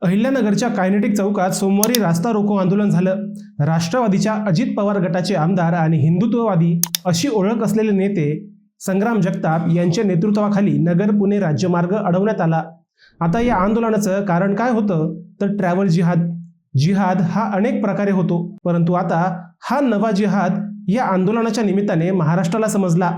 अहिल्यानगरच्या kinetic चौकात सोमवारी रास्ता रोको आंदोलन झालं। राष्ट्रवादीच्या अजित पवार गटाचे आमदार आणि हिंदुत्ववादी अशी ओळख असलेले नेते संग्राम जगताप यांच्या नेतृत्वाखाली नगर पुणे राज्यमार्ग अडवण्यात आला। आता या आंदोलनाचं कारण काय होतं तर ट्रॅव्हल जिहाद हा अनेक प्रकारे होतो, परंतु आता हा नवा जिहाद या आंदोलनाच्या निमित्ताने महाराष्ट्राला समजला।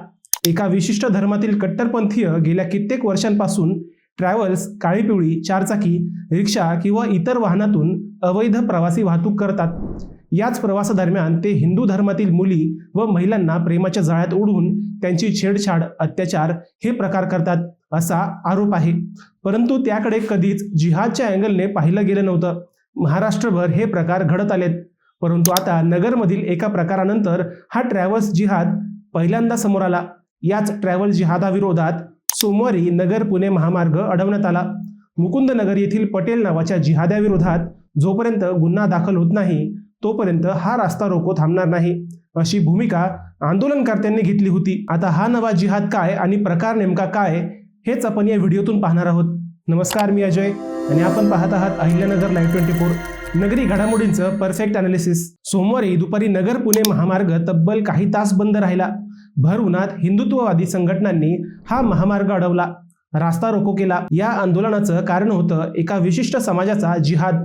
एका विशिष्ट धर्मातील कट्टरपंथीय गेल्या कित्येक वर्षांपासून ट्रॅव्हल्स, काळी पिवळी, चारचाकी, रिक्षा किंवा इतर वाहनातून अवैध प्रवासी वाहतूक करतात। याच प्रवासादरम्यान ते हिंदू धर्मातील मुली व महिलांना प्रेमाच्या जाळ्यात ओढून त्यांची छेडछाड, अत्याचार हे प्रकार करतात असा आरोप आहे। परंतु त्याकडे कधीच जिहादच्या अँगलने पाहिलं गेलं नव्हतं। महाराष्ट्रभर हे प्रकार घडत आलेत, परंतु आता नगरमधील एका प्रकारानंतर हा ट्रॅव्हल्स जिहाद पहिल्यांदा समोर आला। याच ट्रॅव्हल जिहादाविरोधात सोमवारी नगर पुणे महामार्ग अडवण्यात आला। मुकुंदनगर येथील पटेल नावाच्या जिहाद्याविरोधात जोपर्यंत गुन्हा दाखल होत नाही तोपर्यंत हा रास्ता रोको थांबणार नाही, अशी भूमिका आंदोलनकर्त्यांनी घेतली होती। आता हा नवा जिहाद काय आणि प्रकार नेमका काय हेच आपण या व्हिडिओतून पाहणार आहोत। नमस्कार, मी अजय आणि आपण पाहत आहात अहिल्यानगर लाईव्ह 24, नगरी घडामोडींचं परफेक्ट अनालिसिस। सोमवारी दुपारी नगर पुणे महामार्ग तब्बल काही तास बंद राहिला। भर उन्हात हिंदुत्ववादी संघटनांनी हा महामार्ग अडवला, रास्ता रोको केला। या आंदोलनाचं कारण होतं एका विशिष्ट समाजाचा जिहाद,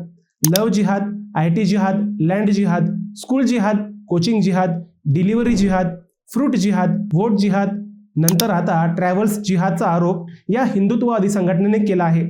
लव्ह जिहाद, IT जिहाद, लँड जिहाद, स्कूल जिहाद, कोचिंग जिहाद, डिलिव्हरी जिहाद, फ्रूट जिहाद, वोट जिहाद, नंतर आता ट्रॅव्हल्स जिहादचा आरोप या हिंदुत्ववादी संघटनेने केला आहे।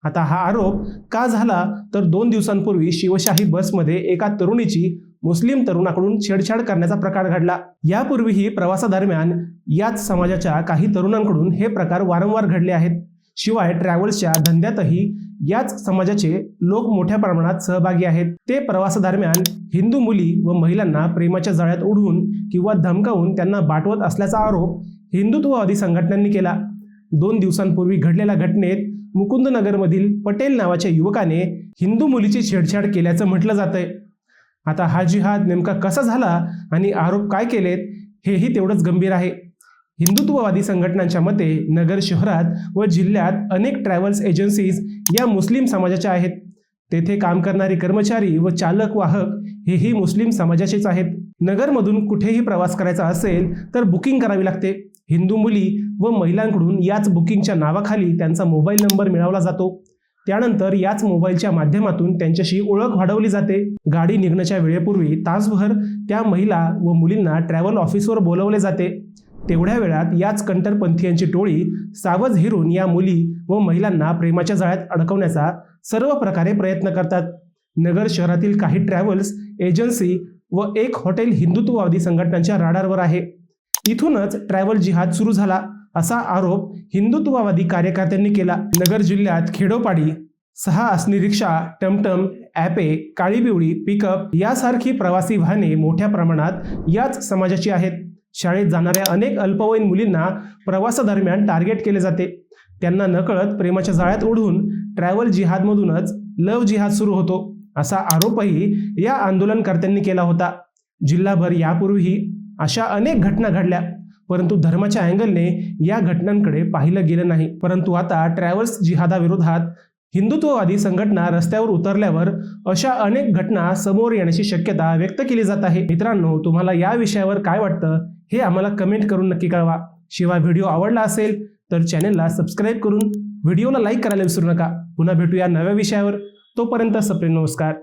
आता हा आरोप का झाला तर 2 दिवसांपूर्वी शिवशाही बसमध्ये एका तरुणीची मुस्लिम तरुणाकडून छेडछाड करण्याचा प्रकार घडला। यापूर्वीही प्रवासादरम्यान याच समाजाच्या काही तरुणांकडून हे प्रकार वारंवार घडले आहेत। शिवाय ट्रॅव्हल्सच्या धंद्यातही याच समाजाचे लोक मोठ्या प्रमाणात सहभागी आहेत। ते प्रवासादरम्यान हिंदू मुली व महिलांना प्रेमाच्या जाळ्यात ओढून किंवा धमकावून त्यांना पाठवत असल्याचा आरोप हिंदुत्ववादी संघटनांनी केला। 2 दिवसांपूर्वी घडलेल्या घटनेत मुकुंदनगरमधील पटेल नावाच्या युवकाने हिंदू मुलीची छेडछाड केल्याचं म्हटलं जातंय। आता हा जिहाद नेमका कसा झाला आणि आरोप काय केलेत हेही तेवढंच गंभीर आहे। हिंदुत्ववादी संघटनांच्या मते नगर शहरात व जिल्ह्यात अनेक ट्रॅव्हल्स एजन्सीज या मुस्लिम समाजाच्या आहेत। तेथे काम करणारे कर्मचारी व चालक वाहक हेही मुस्लिम समाजाचेच आहेत। नगरमधून कुठेही प्रवास करायचा असेल तर बुकिंग करावी लागते। हिंदू मुली व महिलांकडून याच बुकिंगच्या नावाखाली त्यांचा मोबाईल नंबर मिळवला जातो। त्यानंतर याच मोबाईलच्या माध्यमातून त्यांच्याशी ओळख वाढवली जाते। गाडी निघण्याच्या वेळेपूर्वी तासभर त्या महिला व मुलींना ट्रॅव्हल ऑफिसवर बोलवले जाते। तेवढ्या वेळात याच कट्टरपंथीयांची टोळी सावज हेरून या मुली व महिलांना प्रेमाच्या जाळ्यात अडकवण्याचा सर्व प्रकारे प्रयत्न करतात। नगर शहरातील काही ट्रॅव्हल्स एजन्सी व एक हॉटेल हिंदुत्ववादी संघटनांच्या राडारवर आहे। इथूनच ट्रॅव्हल जिहाद सुरू झाला असा आरोप हिंदुत्ववादी कार्यकर्त्यांनी केला। नगर जिल्ह्यात खेडोपाडी 6 आसनी रिक्षा, टमटम, ॲपे, काळी पिवळी, पिकअप यासारखी प्रवासी वाहने मोठ्या प्रमाणात याच समाजाची आहेत। शाळेत जाणाऱ्या अनेक अल्पवयीन मुलींना प्रवासादरम्यान टार्गेट केले जाते। त्यांना नकळत प्रेमाच्या जाळ्यात ओढून ट्रॅव्हल जिहादमधूनच लव्ह जिहाद सुरू होतो असा आरोपही या आंदोलनकर्त्यांनी केला होता। जिल्हाभर यापूर्वीही अशा अनेक घटना घडल्या, परंतु धर्माच्या अँगलने या घटनांकडे पाहिलं गेलं नाही। परंतु आता ट्रॅव्हल्स जिहादाविरोधात हिंदुत्ववादी संघटना रस्त्यावर उतरल्यावर अशा अनेक घटना समोर येण्याची शक्यता व्यक्त केली जात आहे। मित्रांनो, तुम्हाला या विषयावर काय वाटतं हे आम्हाला कमेंट करून नक्की कळवा। शिवाय व्हिडिओ आवडला असेल तर चॅनलला सबस्क्राईब करून व्हिडिओला लाईक करायला विसरू नका। पुन्हा भेटूया नव्या विषयावर, तोपर्यंत सप्रेम, नमस्कार।